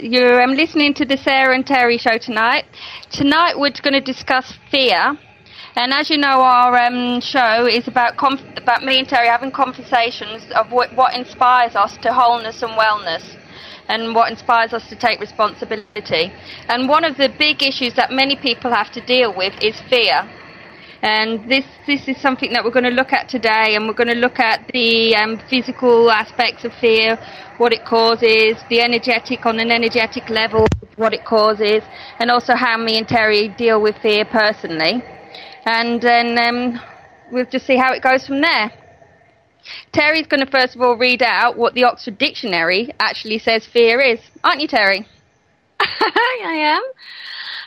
You're listening to the Sarah and Terry show tonight. Tonight we're going to discuss fear. And as you know, our show is about me and Terry having conversations of what inspires us to wholeness and wellness, and what inspires us to take responsibility. And one of the big issues that many people have to deal with is fear. And this is something that we're going to look at today, and we're going to look at the physical aspects of fear, what it causes, the energetic, on an energetic level, what it causes, and also how me and Terry deal with fear personally. And then we'll just see how it goes from there. Terry's going to first of all read out what the Oxford Dictionary actually says fear is. Aren't you, Terry? I am.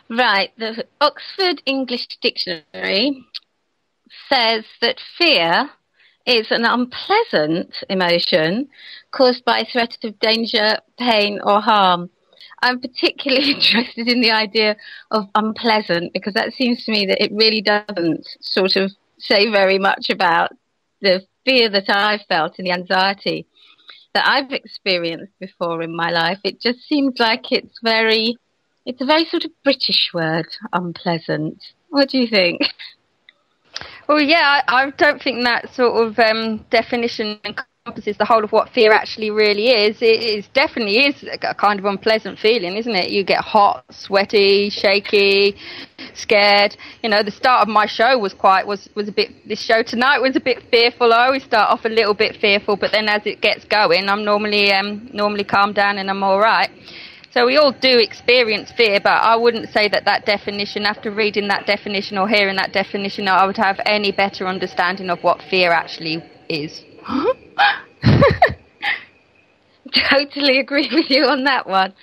Right, the Oxford English Dictionary says that fear is an unpleasant emotion caused by a threat of danger, pain or harm. I'm particularly interested in the idea of unpleasant, because that seems to me that it really doesn't sort of say very much about the fear that I've felt and the anxiety that I've experienced before in my life. It just seems like it's a very sort of British word, unpleasant. What do you think? Well, yeah, I don't think that sort of definition encompasses the whole of what fear actually really is. It definitely is a kind of unpleasant feeling, isn't it? You get hot, sweaty, shaky, scared. You know, the start of my show was a bit. This show tonight was a bit fearful. I always start off a little bit fearful, but then as it gets going, I'm normally calmed down and I'm all right. So we all do experience fear, but I wouldn't say that definition, after reading that definition or hearing that definition, I would have any better understanding of what fear actually is. Totally agree with you on that one.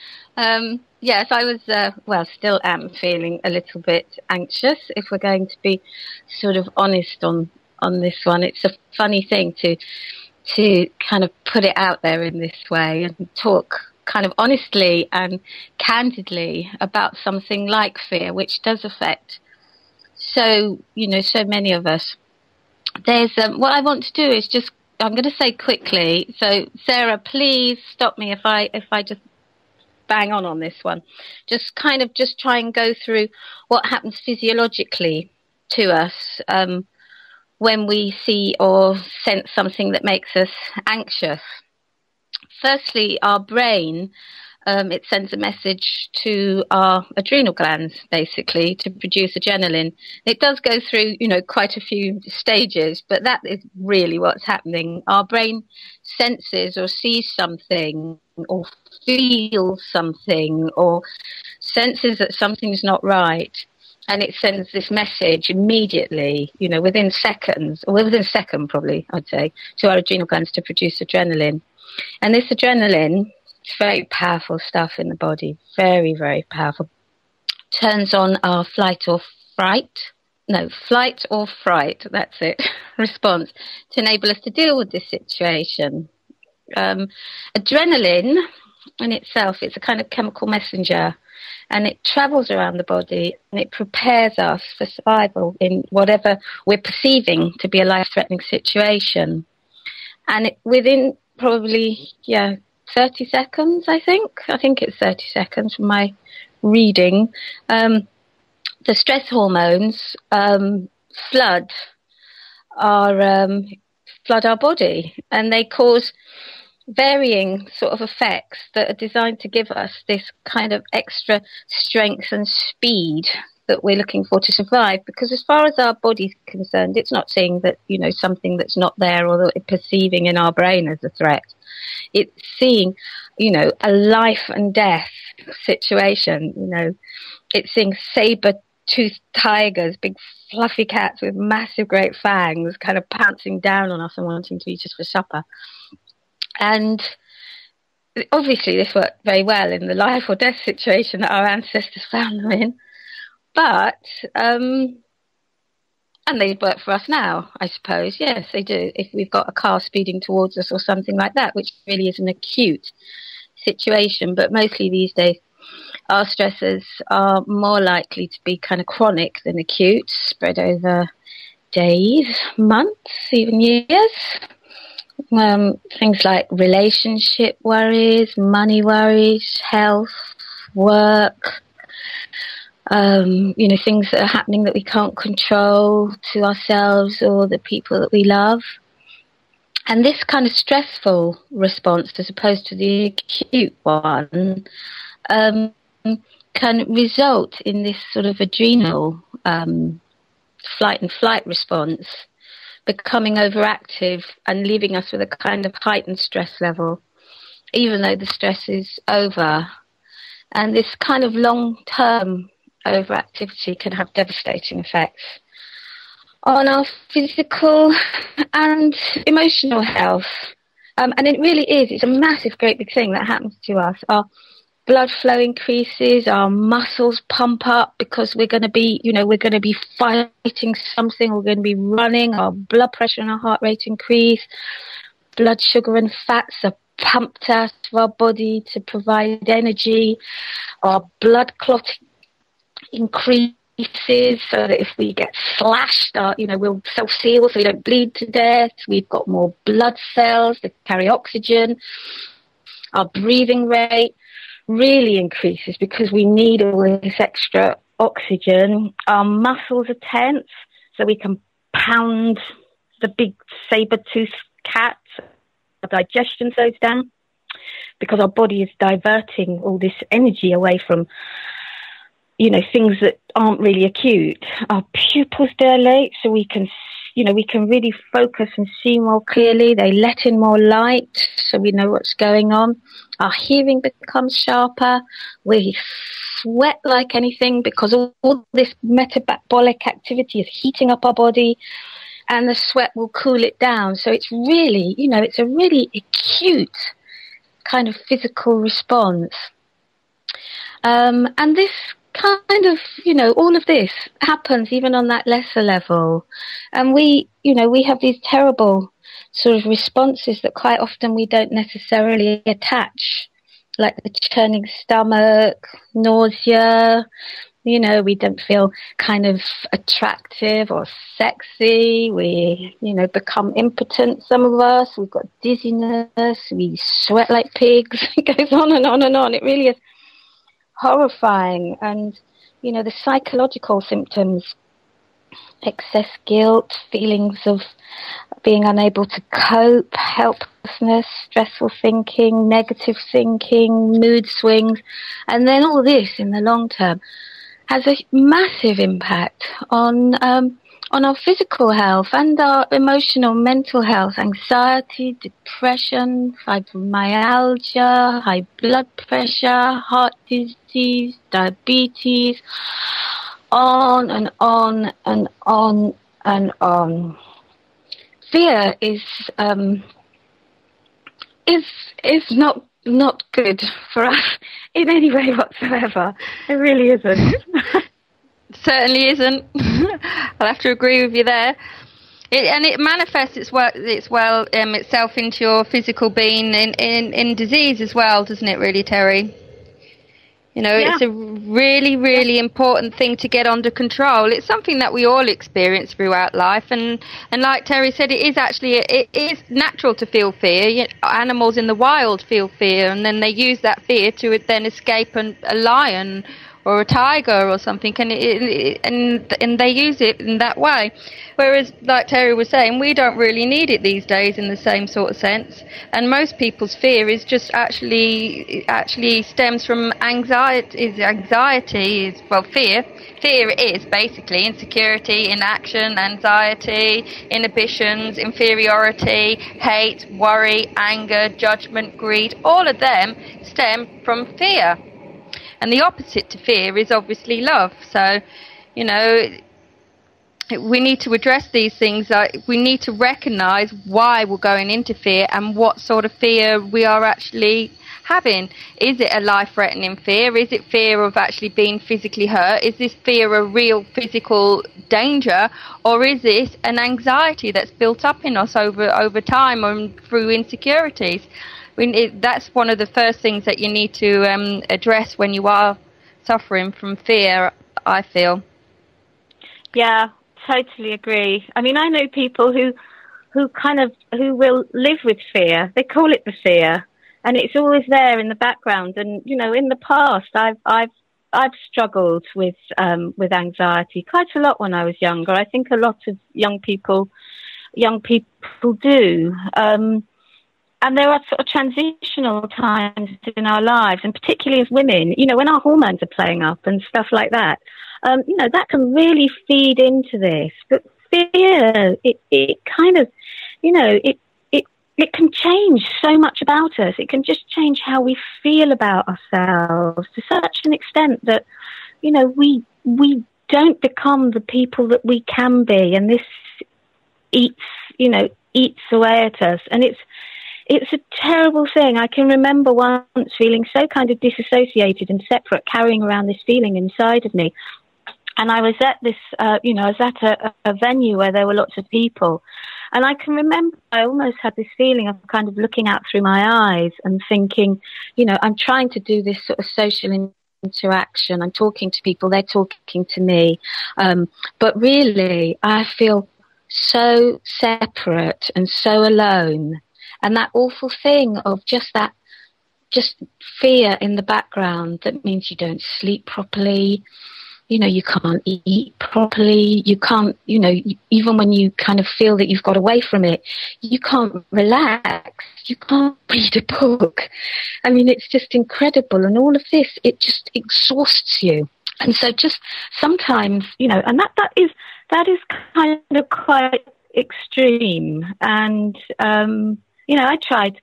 Yes, I was, still am feeling a little bit anxious, if we're going to be sort of honest on this one. It's a funny thing to kind of put it out there in this way and talk kind of honestly and candidly about something like fear, which does affect so many of us. There's what I want to do is just, I'm going to say quickly, so Sarah, please stop me if I just bang on this one. Just try and go through what happens physiologically to us when we see or sense something that makes us anxious. Firstly, our brain, it sends a message to our adrenal glands, basically, to produce adrenaline. It does go through, quite a few stages, but that is really what's happening. Our brain senses or sees something or feels something or senses that something's not right, and it sends this message immediately, within seconds, or within a second probably, I'd say, to our adrenal glands to produce adrenaline. And this adrenaline, it's very powerful stuff in the body, very, very powerful. Turns on our flight or fright, that's it, response to enable us to deal with this situation. Adrenaline in itself, it's a kind of chemical messenger, and it travels around the body and it prepares us for survival in whatever we're perceiving to be a life-threatening situation. And within probably 30 seconds, I think it's 30 seconds from my reading, the stress hormones flood our body, and they cause varying sort of effects that are designed to give us this kind of extra strength and speed that we're looking for to survive. Because as far as our body's concerned, it's not seeing that, something that's not there or that it's perceiving in our brain as a threat. It's seeing, a life and death situation. It's seeing saber-toothed tigers, big fluffy cats with massive great fangs kind of pouncing down on us and wanting to eat us for supper. And obviously this worked very well in the life or death situation that our ancestors found them in. But, and they work for us now, I suppose. Yes, they do. If we've got a car speeding towards us or something like that, which really is an acute situation. But mostly these days, our stressors are more likely to be kind of chronic than acute, spread over days, months, even years. Things like relationship worries, money worries, health, work, things that are happening that we can't control to ourselves or the people that we love. And this kind of stressful response, as opposed to the acute one, can result in this sort of adrenal flight and flight response becoming overactive and leaving us with a kind of heightened stress level, even though the stress is over. And this kind of long-term overactivity can have devastating effects on our physical and emotional health. And it really is. It's a massive, great big thing that happens to us. Our blood flow increases, our muscles pump up because we're going to be, we're going to be fighting something, we're going to be running, our blood pressure and our heart rate increase, blood sugar and fats are pumped out of our body to provide energy, our blood clot increases so that if we get slashed, we'll self-seal so we don't bleed to death, we've got more blood cells that carry oxygen, our breathing rate really increases because we need all this extra oxygen. Our muscles are tense, so we can pound the big saber-toothed cat. Our digestion slows down because our body is diverting all this energy away from, things that aren't really acute. Our pupils dilate, so we can really focus and see more clearly. They let in more light, so we know what's going on. Our hearing becomes sharper. We sweat like anything because all this metabolic activity is heating up our body, and the sweat will cool it down. So it's really, it's a really acute kind of physical response. And this kind of, all of this happens even on that lesser level. And we have these terrible sort of responses that quite often we don't necessarily attach, like the churning stomach, nausea, we don't feel kind of attractive or sexy. We, become impotent, some of us. We've got dizziness. We sweat like pigs. It goes on and on and on. It really is horrifying. And, the psychological symptoms, excess guilt, feelings of being unable to cope, helplessness, stressful thinking, negative thinking, mood swings. And then all this in the long term has a massive impact on our physical health and our emotional, mental health, anxiety, depression, fibromyalgia, high blood pressure, heart disease, diabetes, on and on and on and on. Fear is not good for us in any way whatsoever. It really isn't. Certainly isn't. I'll have to agree with you there. It manifests itself into your physical being in disease as well, doesn't it, really, Therri? It's a really, really important thing to get under control. It's something that we all experience throughout life, and like Therri said, it is natural to feel fear. Animals in the wild feel fear, and then they use that fear to then escape a lion or a tiger or something, and they use it in that way. Whereas, like Therri was saying, we don't really need it these days in the same sort of sense. And most people's fear is just actually stems from anxiety. Fear. Fear is basically insecurity, inaction, anxiety, inhibitions, inferiority, hate, worry, anger, judgment, greed. All of them stem from fear. And the opposite to fear is obviously love. So, we need to address these things. We need to recognise why we're going into fear and what sort of fear we are actually having. Is it a life-threatening fear? Is it fear of actually being physically hurt? Is this fear a real physical danger? Or is this an anxiety that's built up in us over time and through insecurities? That's one of the first things that you need to address when you are suffering from fear, I feel. Yeah, totally agree. I mean, I know people who who will live with fear. They call it the fear, and it's always there in the background. And in the past, I've struggled with anxiety quite a lot when I was younger. I think a lot of young people do. And there are sort of transitional times in our lives, and particularly as women, when our hormones are playing up and stuff like that, that can really feed into this. But fear, it kind of, it can change so much about us. It can just change how we feel about ourselves to such an extent that, we don't become the people that we can be. And this eats away at us. And it's a terrible thing. I can remember once feeling so kind of disassociated and separate, carrying around this feeling inside of me. And I was at this, I was at a venue where there were lots of people. And I can remember I almost had this feeling of kind of looking out through my eyes and thinking, I'm trying to do this sort of social interaction. I'm talking to people, they're talking to me. But really, I feel so separate and so alone. And that awful thing of just fear in the background that means you don't sleep properly, you can't eat properly, you can't, even when you kind of feel that you've got away from it, you can't relax, you can't read a book. I mean, it's just incredible. And all of this, it just exhausts you. And so just sometimes, and that is kind of quite extreme. And, I tried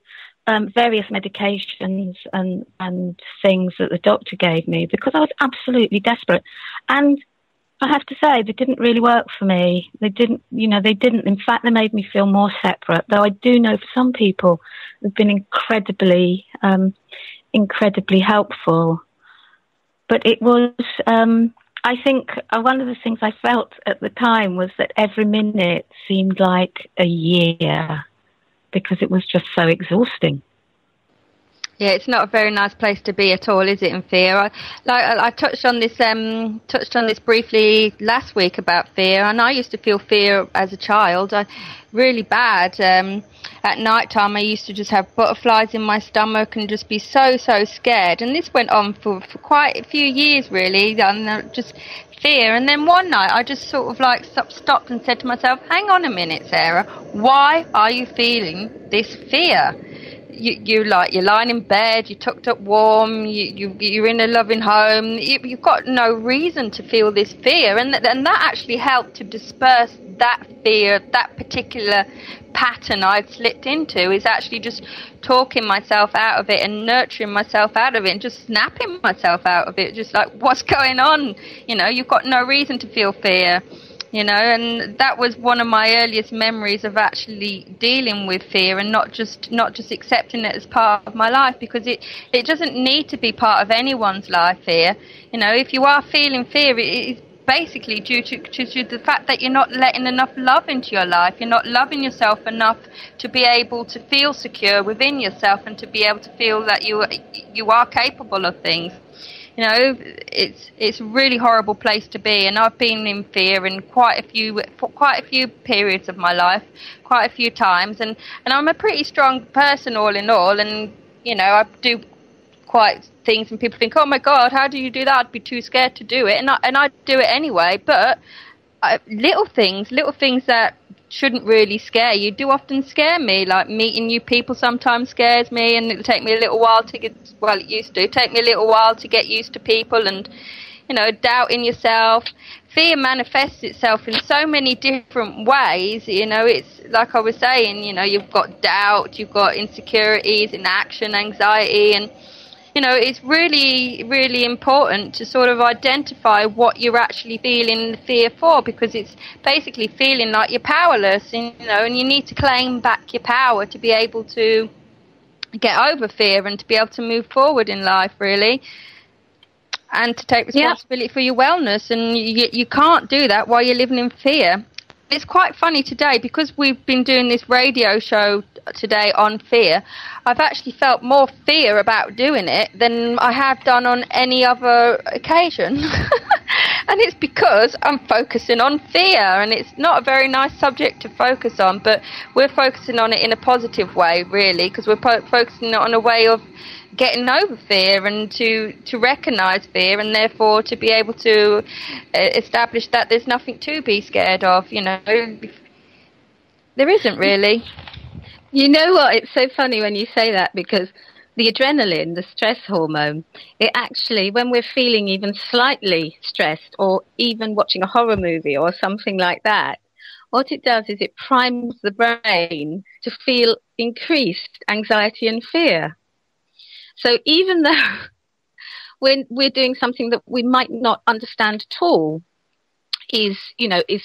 various medications and things that the doctor gave me because I was absolutely desperate. And I have to say, they didn't really work for me. They didn't. In fact, they made me feel more separate, though I do know for some people they've been incredibly helpful. But it was, I think one of the things I felt at the time was that every minute seemed like a year, because it was just so exhausting. Yeah, it's not a very nice place to be at all, is it? In fear, I touched on this briefly last week about fear, and I used to feel fear as a child, really bad. At night time, I used to just have butterflies in my stomach and just be so scared. And this went on for quite a few years, really, and just fear. And then one night I just sort of like stopped and said to myself, hang on a minute, Sarah, why are you feeling this fear? You're lying in bed, you're tucked up warm, you're in a loving home, you've got no reason to feel this fear. And that actually helped to disperse that fear, that particular pattern I'd slipped into, is actually just talking myself out of it and nurturing myself out of it and just snapping myself out of it, just like, what's going on? You've got no reason to feel fear. And that was one of my earliest memories of actually dealing with fear and not just accepting it as part of my life, because it doesn't need to be part of anyone's life, fear. If you are feeling fear, it is basically due to the fact that you're not letting enough love into your life. You're not loving yourself enough to be able to feel secure within yourself and to be able to feel that you are capable of things. It's a really horrible place to be, and I've been in fear in quite a few periods of my life, quite a few times, and I'm a pretty strong person all in all, and I do quite things, and people think, oh my God, how do you do that? I'd be too scared to do it, and I do it anyway. But little things that shouldn't really scare you do often scare me. Like meeting new people sometimes scares me, and it'll take me a little while to get, well, it used to take me a little while to get used to people, and doubting yourself. Fear manifests itself in so many different ways. It's like I was saying, you've got doubt, you've got insecurities, inaction, anxiety, and it's really, really important to sort of identify what you're actually feeling fear for, because it's basically feeling like you're powerless, and you need to claim back your power to be able to get over fear and to be able to move forward in life, really, and to take responsibility for your wellness. And you can't do that while you're living in fear. It's quite funny today, because we've been doing this radio show today on fear. I've actually felt more fear about doing it than I have done on any other occasion. And it's because I'm focusing on fear, and it's not a very nice subject to focus on, but we're focusing on it in a positive way, really, because we're focusing on a way of getting over fear and to recognise fear, and therefore to be able to establish that there's nothing to be scared of. There isn't really. You know what? It's so funny when you say that, because the adrenaline, the stress hormone, it actually, when we're feeling even slightly stressed or even watching a horror movie or something like that, what it does is it primes the brain to feel increased anxiety and fear. So even though when we're doing something that we might not understand at all is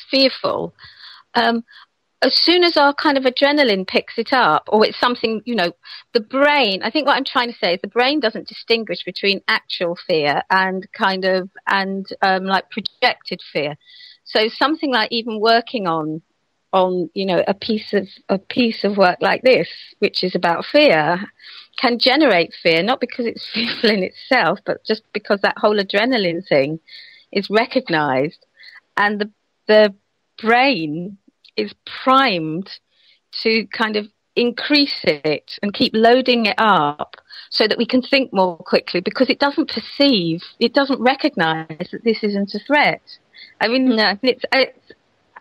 fearful, as soon as our kind of adrenaline picks it up, or it's something, the brain, I think what I'm trying to say is the brain doesn't distinguish between actual fear and like projected fear. So something like even working on a piece of work like this, which is about fear, can generate fear, not because it's fearful in itself, but just because that whole adrenaline thing is recognized, and the brain is primed to kind of increase it and keep loading it up so that we can think more quickly, because it doesn't recognize that this isn't a threat. I mean, no, it's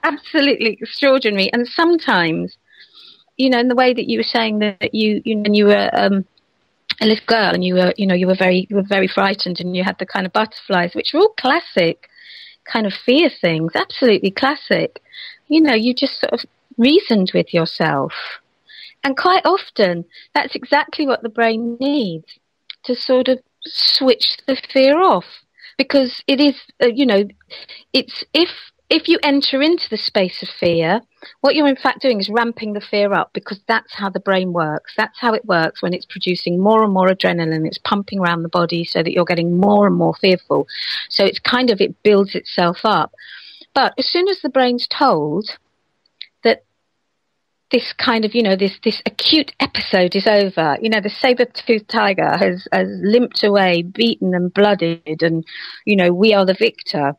absolutely extraordinary. And sometimes, in the way that you were saying that you were a little girl and you were very frightened and you had the kind of butterflies, which are all classic kind of fear things, absolutely classic. You just sort of reasoned with yourself. And quite often, that's exactly what the brain needs, to sort of switch the fear off. Because it is, it's if you enter into the space of fear, what you're in fact doing is ramping the fear up, because that's how the brain works. That's how it works when it's producing more and more adrenaline. It's pumping around the body so that you're getting more and more fearful. So it's kind of, it builds itself up. But as soon as the brain's told that this kind of, this acute episode is over, the saber-toothed tiger has limped away, beaten and blooded, and, we are the victor,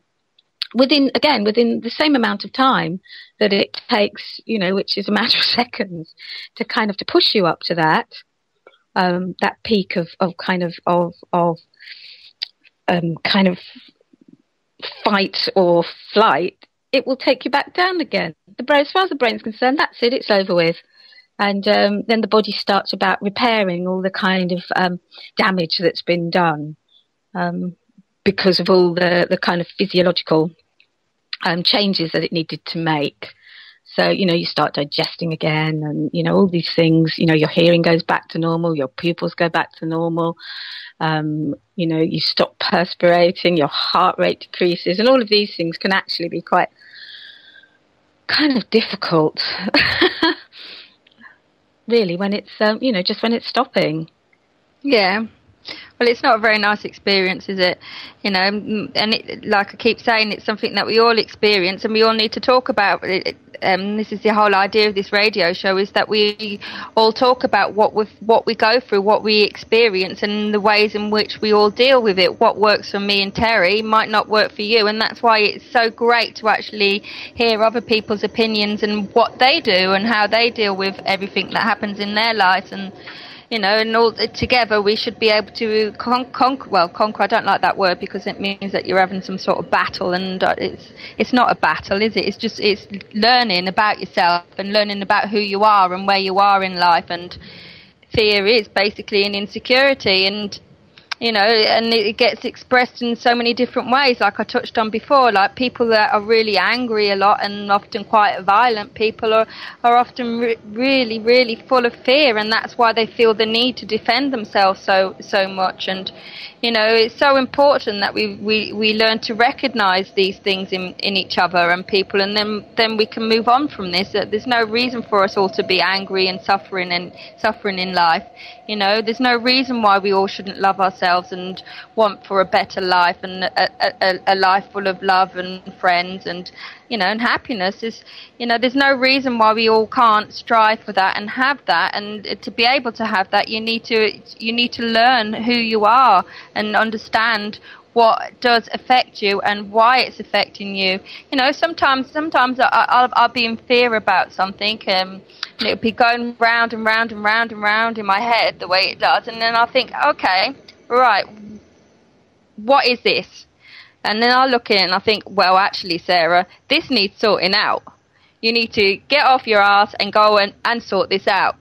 within the same amount of time that it takes, which is a matter of seconds, to kind of to push you up to that peak of fight or flight, it will take you back down again. As far as the brain's concerned, that's it, it's over with. And then the body starts about repairing all the kind of damage that's been done because of all the kind of physiological changes that it needed to make. So, you start digesting again, and, all these things, your hearing goes back to normal, your pupils go back to normal, you stop perspirating, your heart rate decreases, and all of these things can actually be quite kind of difficult, really, when it's, just when it's stopping. Yeah. Well, it's not a very nice experience, is it? And like I keep saying, it's something that we all experience and we all need to talk about. This is the whole idea of this radio show, is that we all talk about what we go through, what we experience, and the ways in which we all deal with it. What works for me and Therri might not work for you, and that's why it's so great to actually hear other people's opinions and what they do and how they deal with everything that happens in their lives. And and all together we should be able to conquer. I don't like that word, because it means that you're having some sort of battle, and it's not a battle, is it? It's learning about yourself and learning about who you are and where you are in life. And fear is basically an insecurity, and and it gets expressed in so many different ways, like I touched on before. Like people that are really angry a lot and often quite violent people are often really, really full of fear, and that's why they feel the need to defend themselves so much. And it's so important that we learn to recognize these things in each other and people, and then we can move on from this. There's no reason for us all to be angry and suffering in life. There's no reason why we all shouldn't love ourselves themselves and want for a better life and a life full of love and friends and, and happiness is, there's no reason why we all can't strive for that and have that. And to be able to have that, you need to learn who you are and understand what does affect you and why it's affecting you. Sometimes I'll be in fear about something, and it'll be going round and round and round and round in my head the way it does, and then I'll think, okay, right, what is this? And then I'll look in and I think, well, actually, Sarah, this needs sorting out. You need to get off your ass and go and sort this out.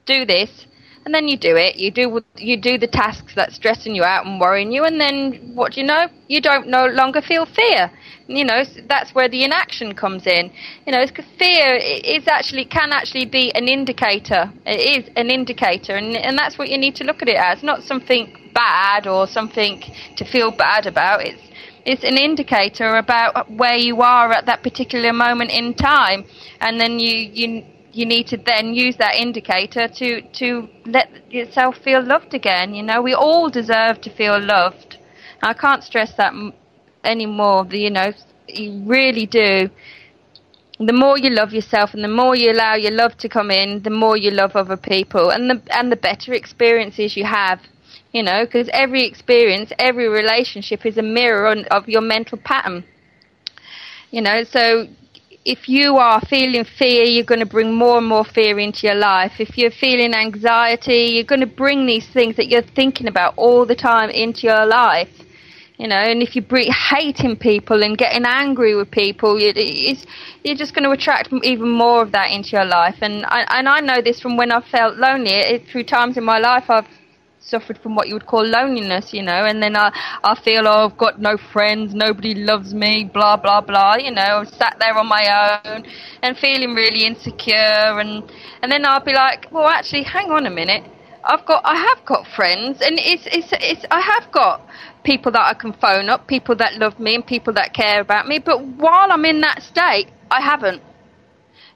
Do this. And then you do it. You do the tasks that's stressing you out and worrying you, and then what do you know? You don't no longer feel fear. That's where the inaction comes in. Because fear can actually be an indicator. It is an indicator, and that's what you need to look at it as. Not something bad or something to feel bad about. It's an indicator about where you are at that particular moment in time, and then you need to then use that indicator to let yourself feel loved again. We all deserve to feel loved. I can't stress that anymore. You really do. The more you love yourself and the more you allow your love to come in, the more you love other people and the better experiences you have. Because every experience, every relationship is a mirror of your mental pattern. So if you are feeling fear, you're going to bring more and more fear into your life. If you're feeling anxiety, you're going to bring these things that you're thinking about all the time into your life. And if you bring hating people and getting angry with people, you're just going to attract even more of that into your life. And I know this from when I felt lonely. Through times in my life, I've suffered from what you would call loneliness, and then I feel, I've got no friends, nobody loves me, blah, blah, blah, I'm sat there on my own and feeling really insecure, and then I'll be like, well, actually, hang on a minute, I have got friends, and I have got people that I can phone up, people that love me and people that care about me, but while I'm in that state, I haven't.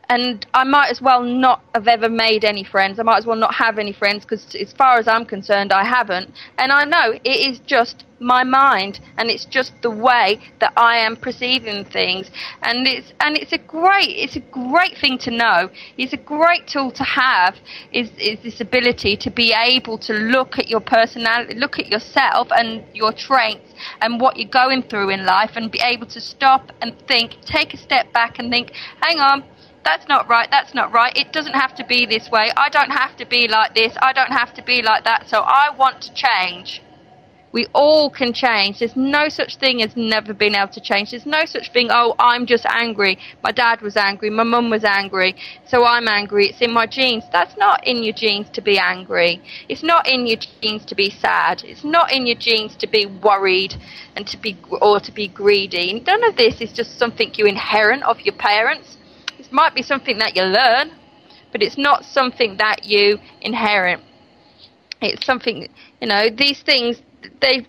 And I might as well not have ever made any friends. I might as well not have any friends, because as far as I'm concerned, I haven't. And I know it is just my mind, and it's just the way that I am perceiving things. And it's a great thing to know. It's a great tool to have. Is this ability to be able to look at your personality, look at yourself and your traits and what you're going through in life, and be able to stop and think, take a step back and think, hang on. That's not right, that's not right, it doesn't have to be this way, I don't have to be like this, I don't have to be like that, so I want to change. We all can change. There's no such thing as never being able to change. There's no such thing, oh, I'm just angry, my dad was angry, my mum was angry, so I'm angry, it's in my genes. That's not in your genes to be angry. It's not in your genes to be sad. It's not in your genes to be worried and to be greedy. None of this is just something you inherit of your parents. It might be something that you learn, but it's not something that you inherit. It's something, these things, they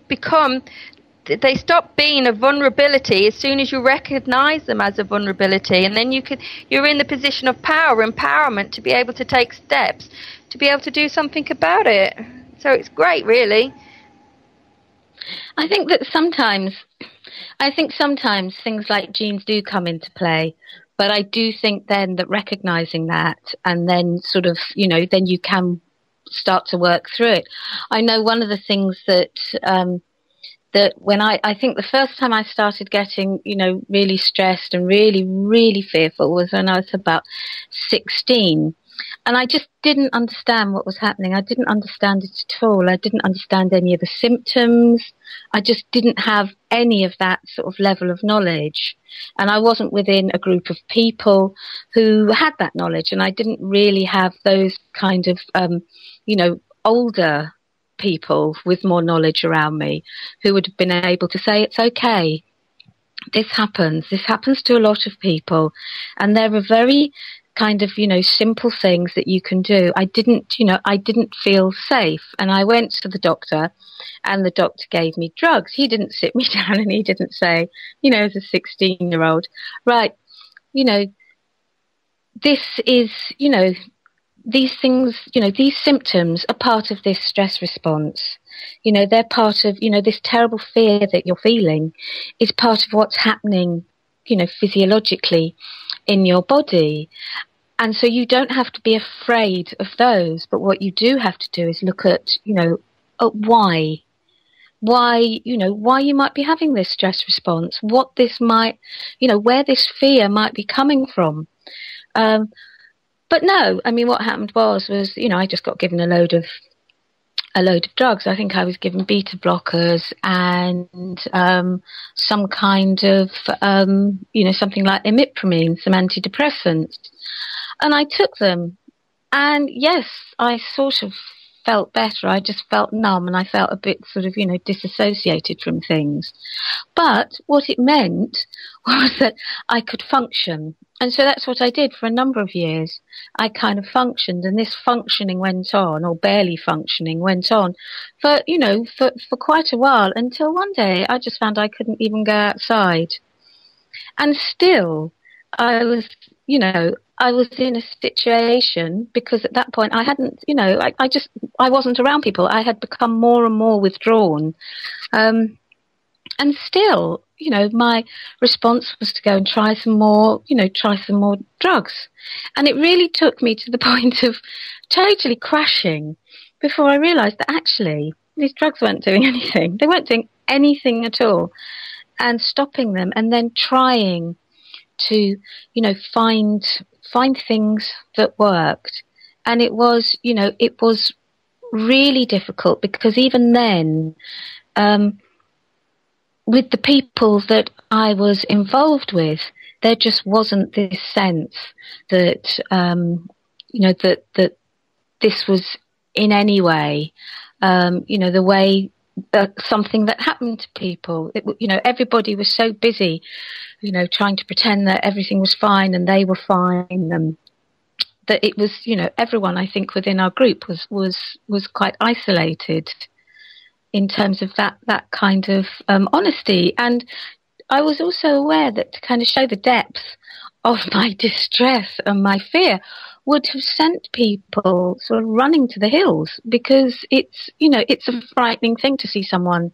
stop being a vulnerability as soon as you recognize them as a vulnerability, and then you're in the position of power, empowerment, to be able to take steps, to be able to do something about it. So it's great, really. I think sometimes things like genes do come into play. But I do think then that recognizing that, and then sort of, then you can start to work through it. I know one of the things that when I think the first time I started getting, really stressed and really, really fearful was when I was about 16. And I just didn't understand what was happening. I didn't understand it at all. I didn't understand any of the symptoms. I just didn't have any of that sort of level of knowledge. And I wasn't within a group of people who had that knowledge. And I didn't really have those kind of, older people with more knowledge around me who would have been able to say, it's okay. This happens to a lot of people. And there are very kind of, simple things that you can do. I didn't feel safe. And I went to the doctor, and the doctor gave me drugs. He didn't sit me down and he didn't say, as a 16-year-old, right, this is, these things, these symptoms are part of this stress response. They're part of, this terrible fear that you're feeling is part of what's happening, physiologically in your body. And so you don't have to be afraid of those, but what you do have to do is look at, at why you might be having this stress response, what this might, where this fear might be coming from. But no, I mean, what happened was, I just got given a load of drugs. I think I was given beta blockers and some kind of, something like imipramine, some antidepressants. And I took them. And yes, I sort of felt better. I just felt numb and I felt a bit sort of, disassociated from things. But what it meant was that I could function. And so that's what I did for a number of years. I kind of functioned, and this functioning went on, or barely functioning went on for quite a while, until one day I just found I couldn't even go outside. And still I was in a situation, because at that point I hadn't, I wasn't around people. I had become more and more withdrawn. And still, my response was to go and try some more drugs. And it really took me to the point of totally crashing before I realised that actually these drugs weren't doing anything. They weren't doing anything at all. And stopping them and then trying to, find things that worked. And it was really difficult, because even then, with the people that I was involved with, there just wasn't this sense that, that this was in any way, the way something that happened to people. Everybody was so busy, trying to pretend that everything was fine and they were fine, that it was, everyone, I think, within our group was quite isolated in terms of that kind of honesty. And I was also aware that to kind of show the depth of my distress and my fear would have sent people sort of running to the hills, because it's a frightening thing to see someone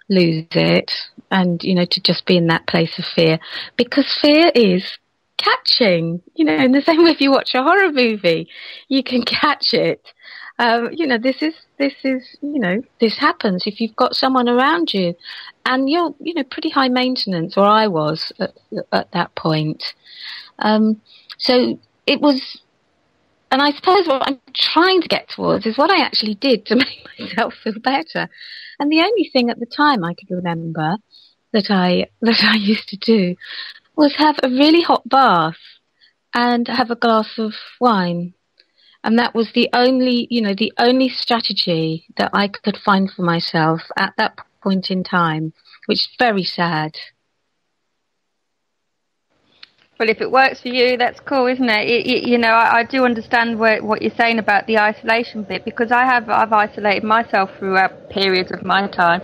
lose it and, to just be in that place of fear, because fear is catching, in the same way if you watch a horror movie, you can catch it. This happens if you've got someone around you and you're, pretty high maintenance, or I was at that point. So it was, and I suppose what I'm trying to get towards is what I actually did to make myself feel better. And the only thing at the time I could remember that I used to do was have a really hot bath and have a glass of wine. And that was the only strategy that I could find for myself at that point in time, which is very sad. Well, if it works for you, that's cool, isn't it? I do understand what you're saying about the isolation bit, because I've isolated myself throughout periods of my time,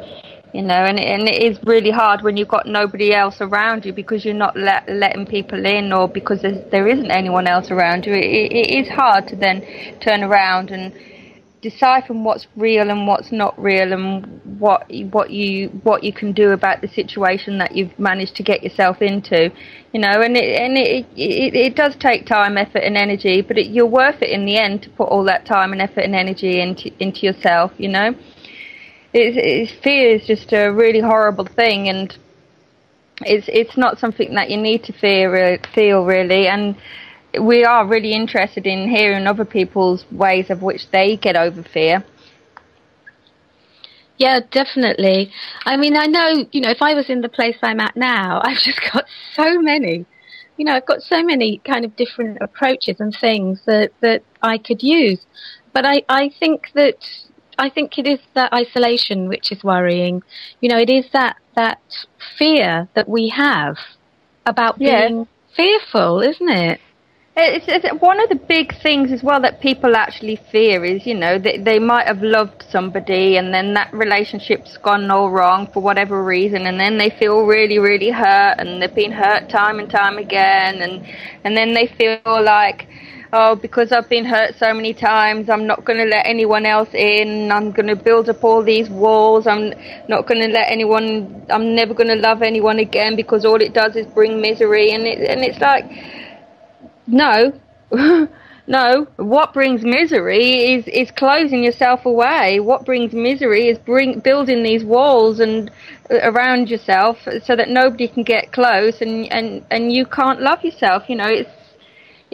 and it is really hard when you've got nobody else around you, because you're not letting people in, or because there isn't anyone else around you. It is hard to then turn around and decipher what's real and what's not real, and what you can do about the situation that you've managed to get yourself into, and it does take time, effort and energy, but you're worth it in the end to put all that time and effort and energy into yourself. Fear is just a really horrible thing, and it's not something that you need to feel really. And we are really interested in hearing other people's ways of which they get over fear. Yeah, definitely. I mean, I know, if I was in the place I'm at now, I've just got so many, I've got so many kind of different approaches and things that I could use. But I think it is that isolation which is worrying. It is that fear that we have about being fearful, isn't it? It's one of the big things as well that people actually fear is, they might have loved somebody and then that relationship's gone all wrong for whatever reason, and then they feel really, really hurt, and they've been hurt time and time again, and then they feel like, oh, because I've been hurt so many times, I'm not going to let anyone else in. I'm going to build up all these walls. I'm not going to let anyone. I'm never going to love anyone again because all it does is bring misery. And it's like, no. No, what brings misery is closing yourself away. What brings misery is building these walls and around yourself so that nobody can get close, and you can't love yourself. You know,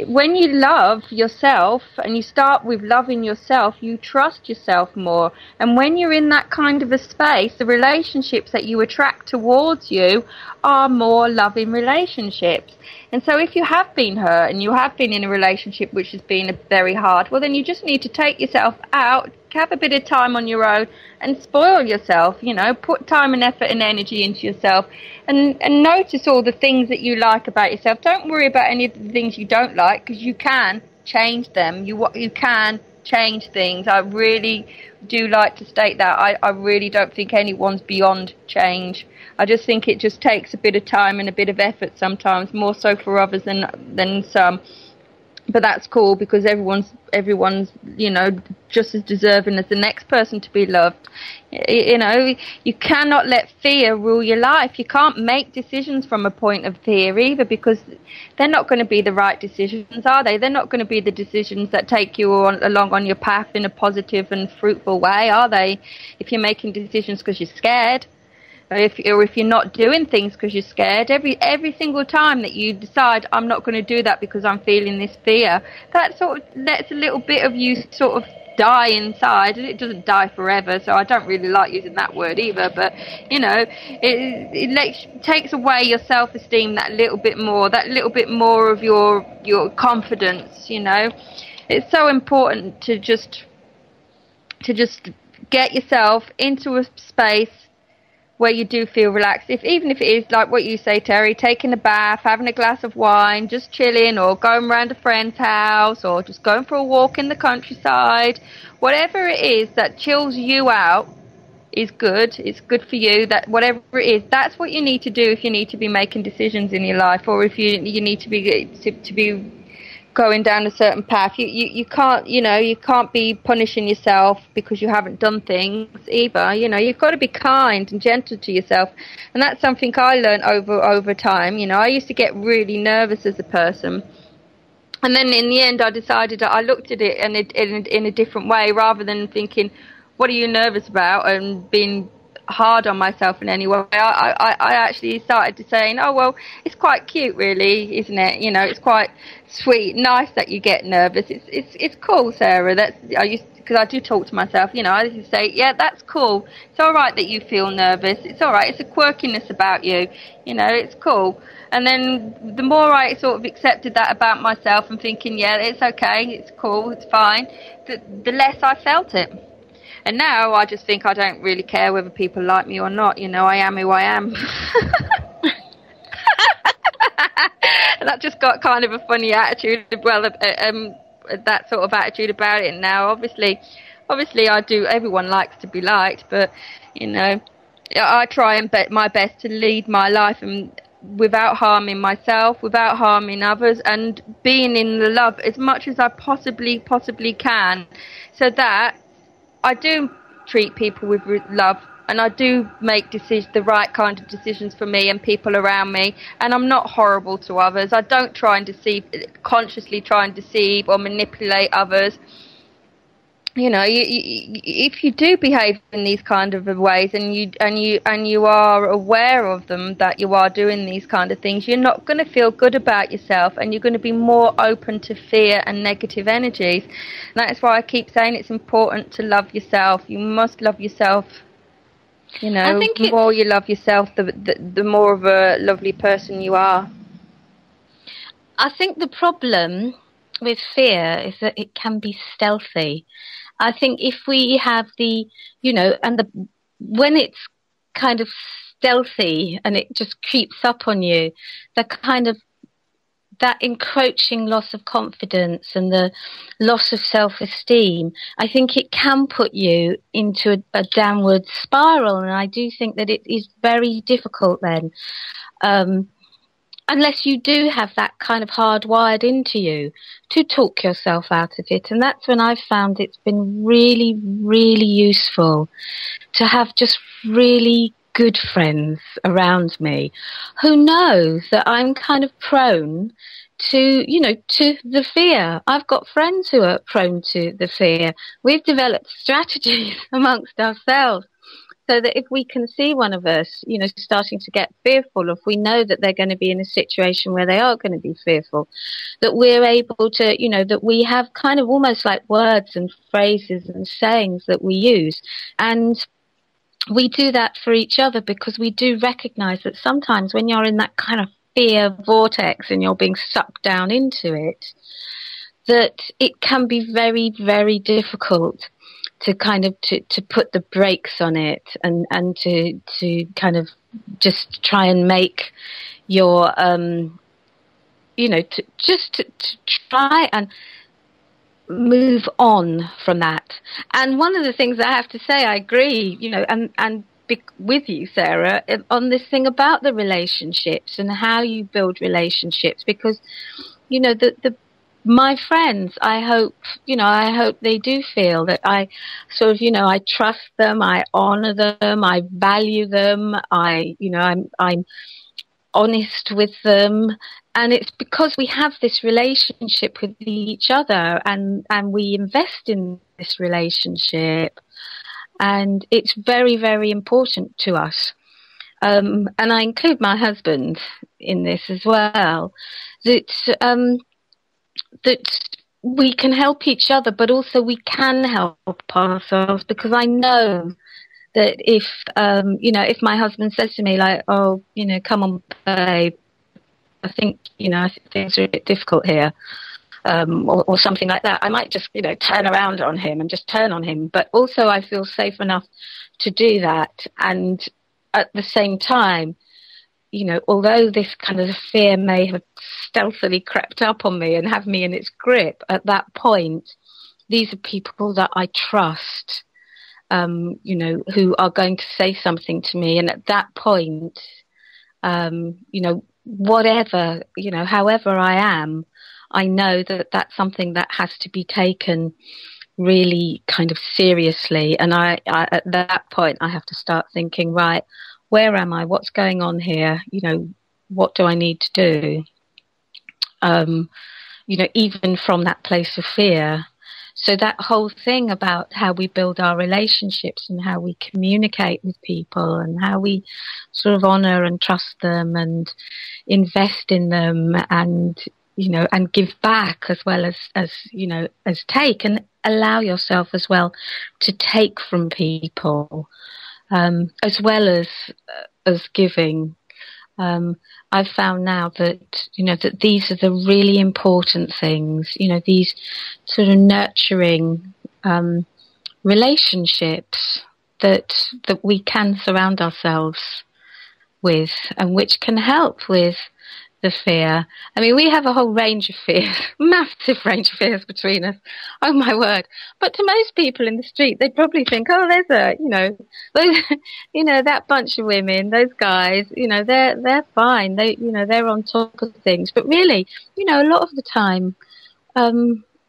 when you love yourself and you start with loving yourself, you trust yourself more. And when you're in that kind of a space, the relationships that you attract towards you are more loving relationships. And so if you have been hurt and you have been in a relationship which has been very hard, well, then you just need to take yourself out, have a bit of time on your own and spoil yourself, you know, put time and effort and energy into yourself and notice all the things that you like about yourself. Don't worry about any of the things you don't like, because you can change them. You can change things. I really do like to state that. I really don't think anyone's beyond change. I just think it just takes a bit of time and a bit of effort sometimes, more so for others than some. But that's cool, because everyone's, you know, just as deserving as the next person to be loved. You know, you cannot let fear rule your life. You can't make decisions from a point of fear either, because they're not going to be the right decisions, are they? They're not going to be the decisions that take you along on your path in a positive and fruitful way, are they? If you're making decisions because you're scared. Or if you're not doing things because you're scared, every single time that you decide, I'm not going to do that because I'm feeling this fear, that sort of lets a little bit of you sort of die inside. And it doesn't die forever, so I don't really like using that word either, but you know, it takes away your self-esteem that little bit more of your confidence. You know, it's so important to just get yourself into a space where you do feel relaxed, even if it is like what you say, Terry, taking a bath, having a glass of wine, just chilling, or going around a friend's house, or just going for a walk in the countryside. Whatever it is that chills you out is good. It's good for you. That whatever it is, that's what you need to do if you need to be making decisions in your life, or if you need to be going down a certain path. You can't, you know, you can't be punishing yourself because you haven't done things either. You know, you've got to be kind and gentle to yourself, and that's something I learned over time. You know, I used to get really nervous as a person, and then in the end I decided that I looked at it in a different way, rather than thinking, what are you nervous about, and being hard on myself in any way. I actually started to saying, oh, well, it's quite cute really, isn't it? You know, it's quite sweet, nice that you get nervous. It's cool, Sarah. Because I do talk to myself, you know, I just say, yeah, that's cool. It's all right that you feel nervous. It's all right. It's a quirkiness about you. You know, it's cool. And then the more I sort of accepted that about myself and thinking, yeah, it's okay, it's cool, it's fine, the less I felt it. And now I just think I don't really care whether people like me or not. You know, I am who I am. And I've just got kind of a funny attitude, well, that sort of attitude about it now. Obviously I do, everyone likes to be liked, but, you know, I try and my best to lead my life and without harming myself, without harming others, and being in the love as much as I possibly can, so that I do treat people with love, and I do make the right kind of decisions for me and people around me, and I'm not horrible to others. I don't consciously try and deceive or manipulate others. You know, if you do behave in these kind of ways, and you are aware of them, that you are doing these kind of things, you're not going to feel good about yourself, and you're going to be more open to fear and negative energies. And that's why I keep saying it's important to love yourself. You must love yourself. You know, the more you love yourself, the more of a lovely person you are. I think the problem with fear is that it can be stealthy. I think if we have when it's kind of stealthy and it just creeps up on you, that encroaching loss of confidence and the loss of self-esteem, I think it can put you into a downward spiral, and I do think that it is very difficult then. unless you do have that kind of hardwired into you to talk yourself out of it. And that's when I've found it's been really, really useful to have just really good friends around me who know that I'm kind of prone to, to the fear. I've got friends who are prone to the fear. We've developed strategies amongst ourselves so that if we can see one of us, starting to get fearful, if we know that they're going to be in a situation where they are going to be fearful, that we're able to, that we have kind of almost like words and phrases and sayings that we use. And we do that for each other because we do recognize that sometimes when you're in that kind of fear vortex and you're being sucked down into it, that it can be very, very difficult to kind of to put the brakes on it and to kind of just try and make your to try and move on from that. And one of the things I have to say, I agree, with you, Sarah, on this thing about the relationships and how you build relationships, because my friends, I hope they do feel that I sort of, I trust them, I honor them, I value them, I'm honest with them. And it's because we have this relationship with each other and we invest in this relationship. And it's very, very important to us. And I include my husband in this as well, that we can help each other, but also we can help ourselves, because I know that if my husband says to me like, oh, come on, babe, I think things are a bit difficult here, or something like that, I might just, turn around on him and just turn on him. But also I feel safe enough to do that. And at the same time, although this kind of fear may have stealthily crept up on me and have me in its grip, at that point, these are people that I trust, who are going to say something to me. And at that point, whatever, however I am, I know that that's something that has to be taken really kind of seriously. And I at that point, I have to start thinking, right, where am I? What's going on here? What do I need to do? Even from that place of fear. So that whole thing about how we build our relationships and how we communicate with people and how we sort of honor and trust them and invest in them and, and give back as well as take, and allow yourself as well to take from people, as well as giving. I've found now that, that these are the really important things, these sort of nurturing relationships that we can surround ourselves with, and which can help with the fear. I mean, we have a whole range of fears, massive range of fears between us. Oh my word. But to most people in the street, they probably think, oh, there's those, that bunch of women, those guys, they're fine. They're on top of things. But really, a lot of the time,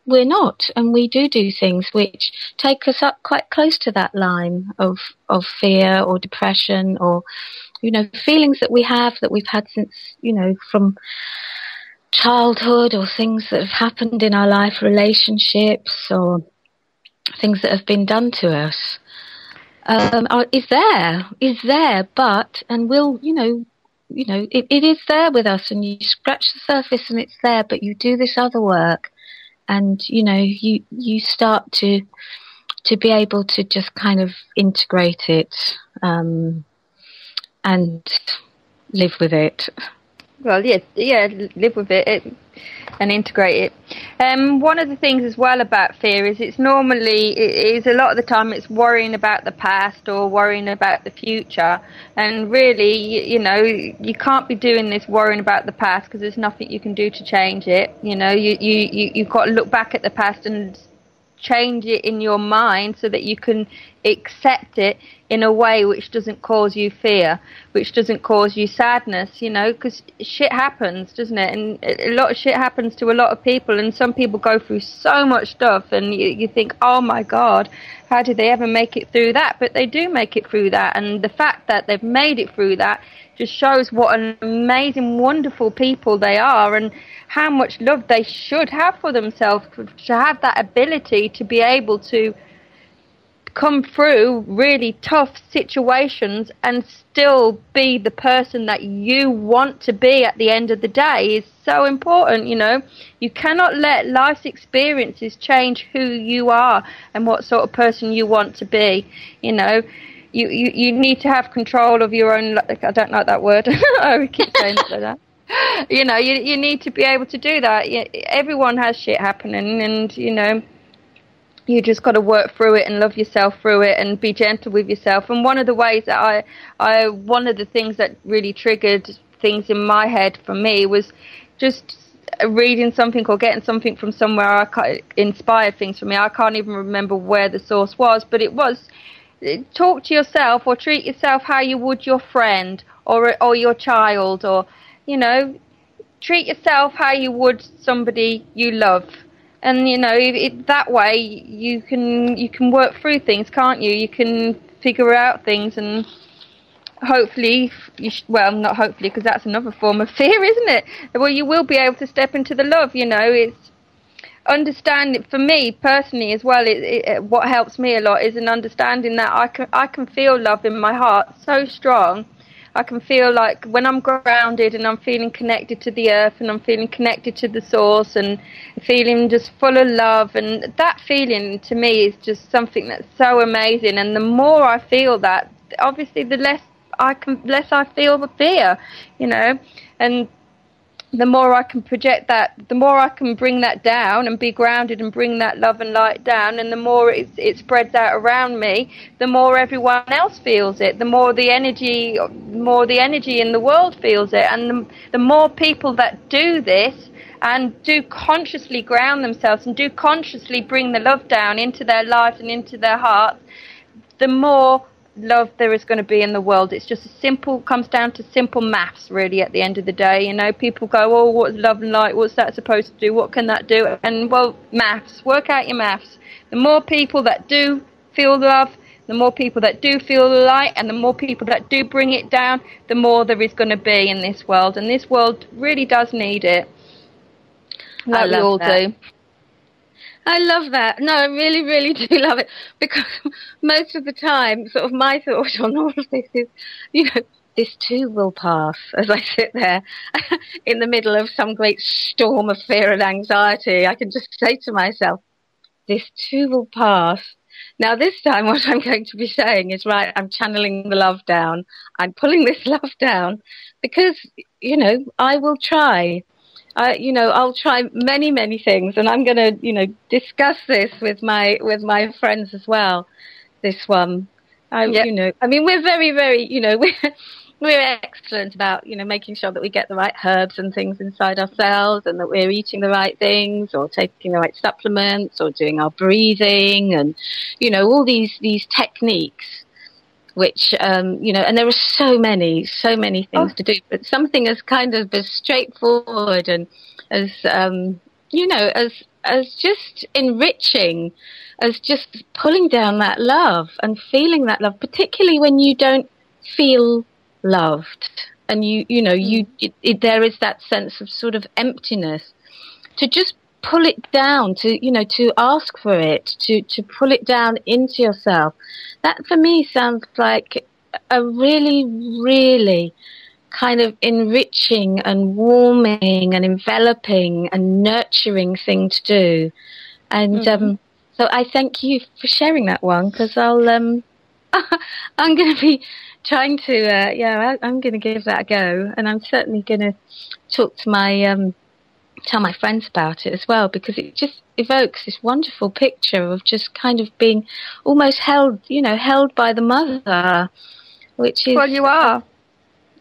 we're not. And we do things which take us up quite close to that line of fear or depression, or feelings that we've had since, from childhood, or things that have happened in our life, relationships, or things that have been done to us, is there, but, and will, it is there with us, and you scratch the surface and it's there, but you do this other work, and, you start to be able to just kind of integrate it, and live with it. Well, yeah, live with it and integrate it. One of the things as well about fear is it is a lot of the time it's worrying about the past or worrying about the future. And really, you can't be doing this worrying about the past, because there's nothing you can do to change it. You've got to look back at the past and change it in your mind so that you can accept it in a way which doesn't cause you fear, which doesn't cause you sadness, you know, because shit happens, doesn't it? And a lot of shit happens to a lot of people, and some people go through so much stuff, and you think, oh my God, how did they ever make it through that? But they do make it through that, and the fact that they've made it through that just shows what an amazing, wonderful people they are, and how much love they should have for themselves, to have that ability to be able to come through really tough situations and still be the person that you want to be at the end of the day is so important, you know. You cannot let life's experiences change who you are and what sort of person you want to be, you know. You need to have control of your own, I don't like that word, I keep saying it like that. You know, you need to be able to do that. Everyone has shit happening, and, you know, you just got to work through it and love yourself through it and be gentle with yourself. And one of the ways that one of the things that really triggered things in my head for me was just reading something or getting something from somewhere inspired things for me. I can't even remember where the source was, but it was, talk to yourself or treat yourself how you would your friend or your child, or, you know, treat yourself how you would somebody you love. And, you know, that way you can work through things, can't you? You can figure out things, and hopefully, well, not hopefully, because that's another form of fear, isn't it? Well, you will be able to step into the love, you know. It's understanding, for me personally as well, what helps me a lot is an understanding that I can feel love in my heart so strong. I can feel like when I'm grounded and I'm feeling connected to the earth and I'm feeling connected to the source and feeling just full of love, and that feeling to me is just something that's so amazing. And the more I feel that, obviously the less I feel the fear, you know. And the more I can project that, the more I can bring that down and be grounded and bring that love and light down, and the more it spreads out around me, the more everyone else feels it, the more the energy in the world feels it. And the more people that do this and do consciously ground themselves and do consciously bring the love down into their lives and into their hearts, the more love there is going to be in the world. It's just comes down to simple maths, really, at the end of the day. You know, people go, oh, what's love and light? What's that supposed to do? What can that do? And, well, maths. Work out your maths. The more people that do feel love, the more people that do feel the light, and the more people that do bring it down, the more there is going to be in this world. And this world really does need it. Like we all do. I love that. No, I really, really do love it, because most of the time, sort of my thought on all of this is, you know, this too will pass, as I sit there in the middle of some great storm of fear and anxiety. I can just say to myself, this too will pass. Now, this time what I'm going to be saying is, right, I'm channeling the love down. I'm pulling this love down because, you know, I will try. You know, I'll try many, many things, and I'm going to, you know, discuss this with my friends as well. This one, you know, I mean, we're very, very, you know, we're excellent about, you know, making sure that we get the right herbs and things inside ourselves, and that we're eating the right things, or taking the right supplements, or doing our breathing, and, you know, all these techniques. Which, you know, and there are so many things to do, but something as kind of as straightforward and as, you know, as just enriching, as just pulling down that love and feeling that love, particularly when you don't feel loved, and you know, there is that sense of sort of emptiness, to just pull it down, to, you know, to ask for it, to pull it down into yourself. That for me sounds like a really, really kind of enriching and warming and enveloping and nurturing thing to do. And so I thank you for sharing that one, because I'll I'm going to be trying to I'm going to give that a go, and I'm certainly going to talk to my tell my friends about it as well, because it just evokes this wonderful picture of just kind of being almost held by the mother, which is, well, you are.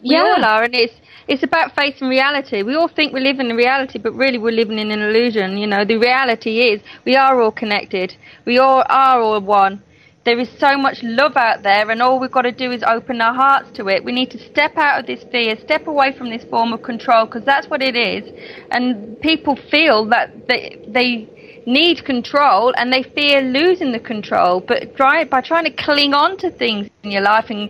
We all are, and it's about facing reality. We all think we live in a reality, but really we're living in an illusion. You know, the reality is we are all connected. We all are all one. there is so much love out there, and all we've got to do is open our hearts to it. We need to step out of this fear, step away from this form of control, because that's what it is. And people feel that they need control, and they fear losing the control. But by trying to cling on to things in your life and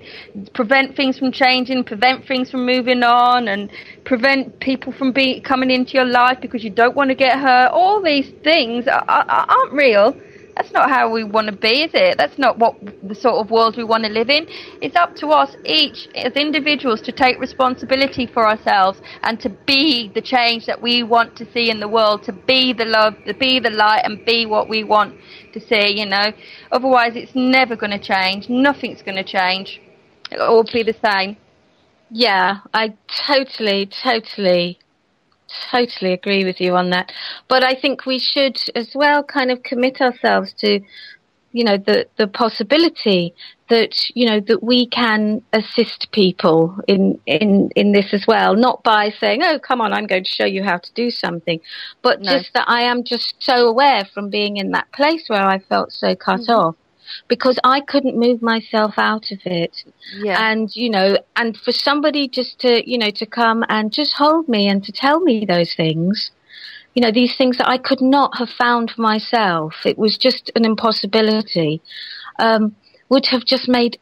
prevent things from changing, prevent things from moving on, and prevent people from coming into your life because you don't want to get hurt, all these things aren't real. That's not how we want to be, is it? That's not what the sort of world we want to live in. It's up to us each as individuals to take responsibility for ourselves and to be the change that we want to see in the world, to be the love, to be the light, and be what we want to see, you know. Otherwise, it's never going to change. Nothing's going to change. It'll all be the same. Yeah, I totally agree with you on that. But I think we should as well kind of commit ourselves to, you know, the possibility that, you know, that we can assist people in this as well. Not by saying, oh, come on, I'm going to show you how to do something. But just that I am just so aware from being in that place where I felt so cut off. Because I couldn't move myself out of it. Yeah. And, you know, and for somebody just to, you know, to come and just hold me and to tell me those things, you know, these things that I could not have found for myself, it was just an impossibility, would have just made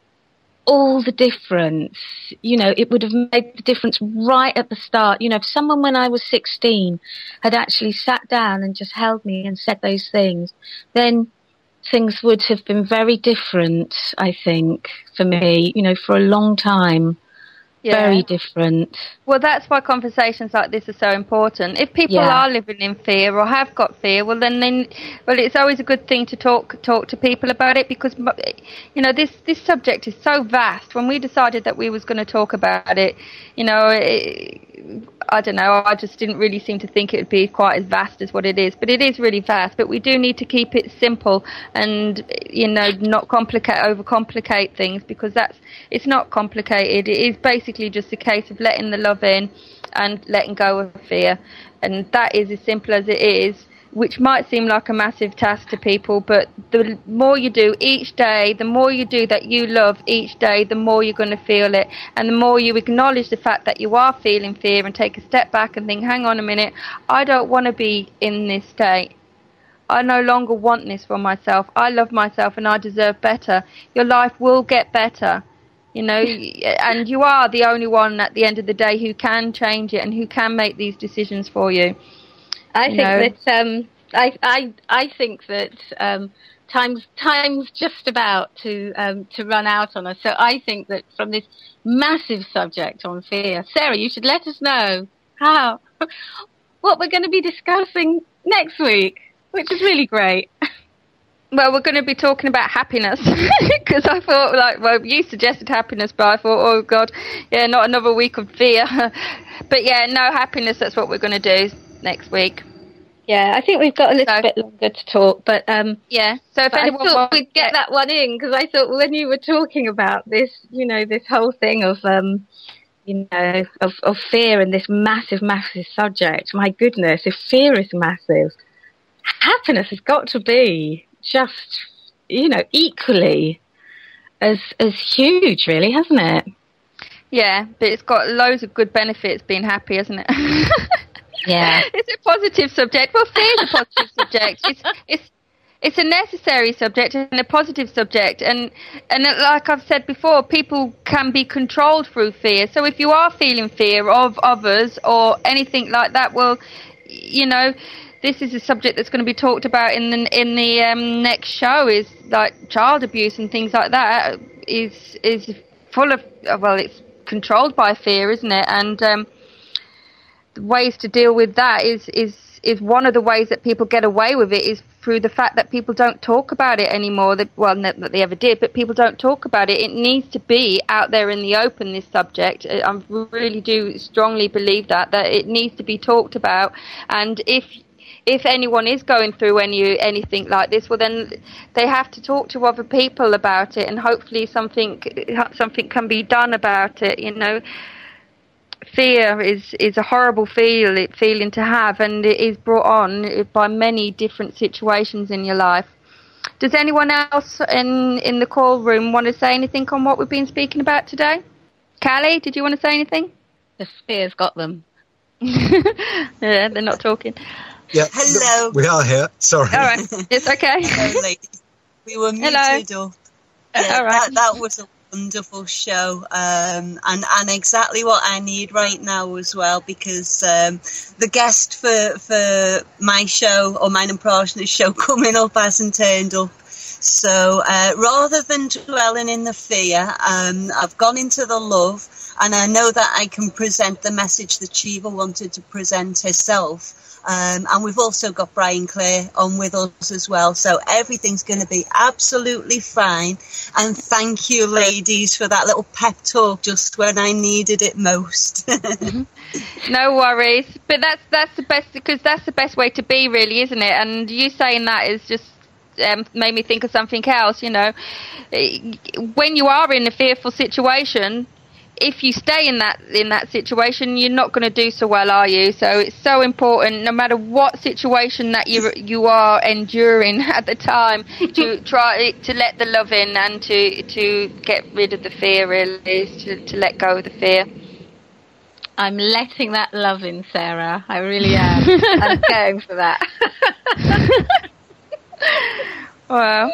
all the difference. You know, it would have made the difference right at the start. You know, if someone when I was 16 had actually sat down and just held me and said those things, then things would have been very different, I think, for me, you know, for a long time. Yeah. Very different. Well, that's why conversations like this are so important. If people are living in fear or have got fear, well, it's always a good thing to talk to people about it, because, you know, this subject is so vast. When we decided that we was going to talk about it, you know, I don't know, I just didn't really seem to think it would be quite as vast as what it is. But it is really vast. But we do need to keep it simple and, you know, not overcomplicate things, because it's not complicated. It is basically just a case of letting the love in and letting go of fear. And that is as simple as it is, which might seem like a massive task to people, but the more you do each day, the more you do that you love each day, the more you're going to feel it. And the more you acknowledge the fact that you are feeling fear and take a step back and think, hang on a minute, I don't want to be in this state. I no longer want this for myself. I love myself and I deserve better. Your life will get better, you know, and you are the only one at the end of the day who can change it and who can make these decisions for you. I think that time's just about to run out on us. So I think that from this massive subject on fear, Sarah, you should let us know what we're going to be discussing next week, which is really great. Well, we're going to be talking about happiness, because I thought, like, well, you suggested happiness, but I thought, oh God, yeah, not another week of fear. But yeah, no, happiness, that's what we're going to do next week. Yeah, I think we've got a little bit longer to talk, but yeah. So if anyone I thought we'd get that one in, because I thought when you were talking about this, you know, this whole thing of you know, of fear and this massive, massive subject. My goodness, if fear is massive, happiness has got to be just, you know, equally as huge, really, hasn't it? Yeah, but it's got loads of good benefits being happy, hasn't it? Yeah. It's a positive subject. Well, fear is a positive subject. It's a necessary subject and a positive subject. And like I've said before, people can be controlled through fear. So if you are feeling fear of others or anything like that, well, you know, this is a subject that's going to be talked about in the next show, is like child abuse and things like that is full of, well, it's controlled by fear, isn't it? And ways to deal with that is one of the ways that people get away with it is through the fact that people don't talk about it anymore. Well, not that they ever did, but people don't talk about it. It needs to be out there in the open, this subject. I really do strongly believe that it needs to be talked about. And if anyone is going through anything like this, well, then they have to talk to other people about it, and hopefully something can be done about it, you know. Fear is a horrible feeling to have, and it is brought on by many different situations in your life. Does anyone else in the call room want to say anything on what we've been speaking about today? Callie, did you want to say anything? The fear's got them. Yeah, they're not talking. Yeah. Hello. We are here. Sorry. All right. It's okay. Hello, ladies. We were muted Hello. up. Yeah, All right. that was a wonderful show, and exactly what I need right now as well, because the guest for my show, or mine and Prashna's show, coming up hasn't turned up. So rather than dwelling in the fear, I've gone into the love, and I know that I can present the message that Shiva wanted to present herself. And we've also got Brian Clare on with us as well. So everything's going to be absolutely fine. And thank you, ladies, for that little pep talk just when I needed it most. No worries. But that's the best, because that's the best way to be, really, isn't it? And you saying that is just made me think of something else. You know, when you are in a fearful situation, if you stay in that situation, you're not going to do so well, are you? So it's so important, no matter what situation that you are enduring at the time, to try to let the love in and to get rid of the fear. Really, to let go of the fear. I'm letting that love in, Sarah. I really am. I'm going for that. Wow.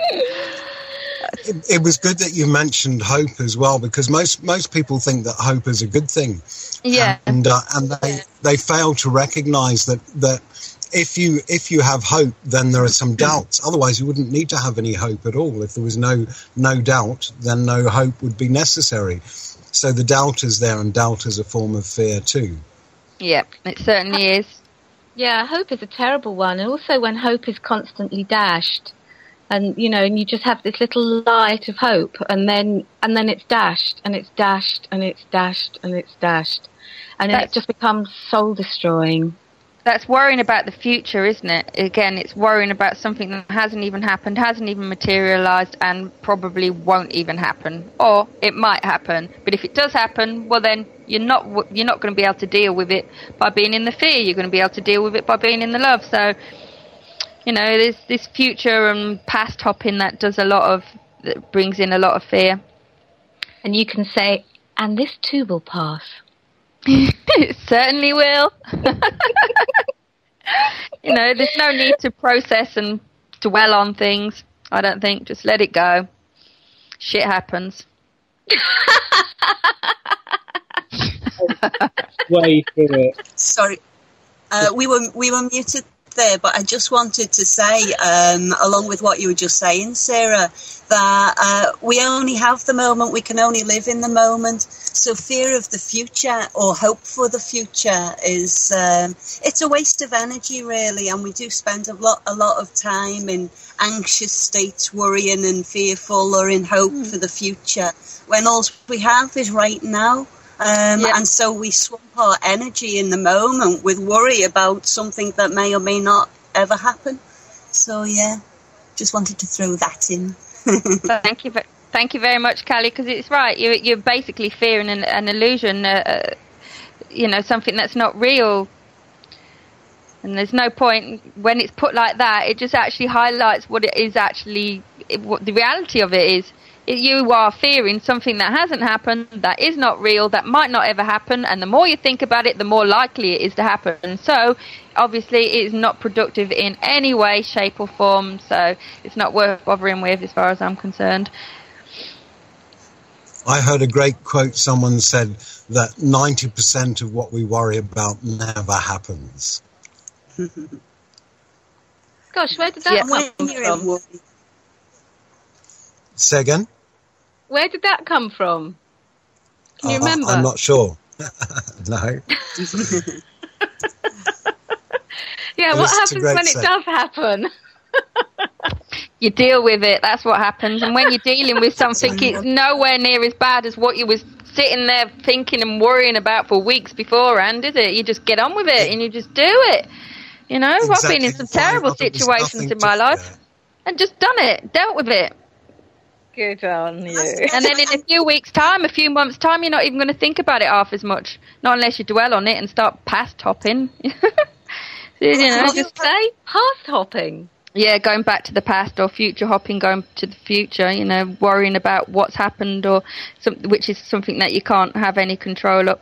It was good that you mentioned hope as well, because most people think that hope is a good thing. Yeah. And they fail to recognise that if you have hope, then there are some doubts. Otherwise, you wouldn't need to have any hope at all. If there was no doubt, then no hope would be necessary. So the doubt is there, and doubt is a form of fear too. Yeah, it certainly is. Yeah, hope is a terrible one. And also when hope is constantly dashed. And, you know, and you just have this little light of hope, and then it's dashed, and it's dashed, and it's dashed, and it's dashed. And it just becomes soul-destroying. That's worrying about the future, isn't it? Again, it's worrying about something that hasn't even happened, hasn't even materialised, and probably won't even happen. Or it might happen. But if it does happen, well then you're not going to be able to deal with it by being in the fear. You're going to be able to deal with it by being in the love. So, you know, there's this future and past hopping that brings in a lot of fear. And you can say, and this too will pass. It certainly will. You know, there's no need to process and dwell on things, I don't think. Just let it go. Shit happens. Way through it. Sorry, we were muted there, but I just wanted to say, along with what you were just saying, Sarah, that we only have the moment, we can only live in the moment. So fear of the future or hope for the future is it's a waste of energy, really, and we do spend a lot of time in anxious states, worrying and fearful, or in hope for the future, when all we have is right now. And so we swamp our energy in the moment with worry about something that may or may not ever happen. So, yeah, just wanted to throw that in. Thank you very much, Callie, because it's right. You're basically fearing an illusion, you know, something that's not real. And there's no point when it's put like that. It just actually highlights what it is actually, what the reality of it is. You are fearing something that hasn't happened, that is not real, that might not ever happen, and the more you think about it, the more likely it is to happen. So, obviously, it is not productive in any way, shape or form, so it's not worth bothering with as far as I'm concerned. I heard a great quote. Someone said that 90% of what we worry about never happens. Gosh, where did that come from? Say again? Where did that come from? Can you remember? I'm not sure. No. Yeah, what happens when it does happen? You deal with it, that's what happens. And when you're dealing with something, it's nowhere near as bad as what you was sitting there thinking and worrying about for weeks beforehand, is it? You just get on with it and you just do it. You know, I've been in some terrible situations in my life and just done it, dealt with it. Good on you. And then in a few weeks' time, a few months' time, you're not even going to think about it half as much. Not unless you dwell on it and start past hopping. You know, just say past hopping. going back to the past, or future hopping, going to the future, you know, worrying about what's happened, or which is something that you can't have any control of.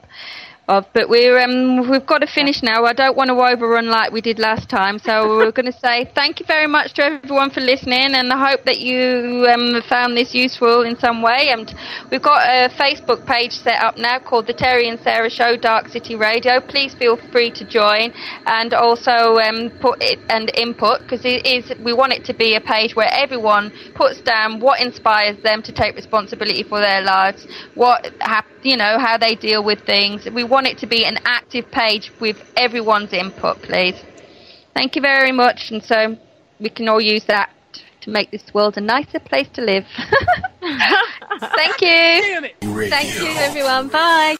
But we've got to finish now. I don't want to overrun like we did last time, so we're going to say thank you very much to everyone for listening, and I hope that you found this useful in some way. And we've got a Facebook page set up now called the Therri and Sarah Show, Darkcity Radio. Please feel free to join, and also put it and input, because we want it to be a page where everyone puts down what inspires them to take responsibility for their lives, how they deal with things. We want it to be an active page with everyone's input, please. Thank you very much, and so we can all use that to make this world a nicer place to live. Thank you. Thank you, everyone. Bye.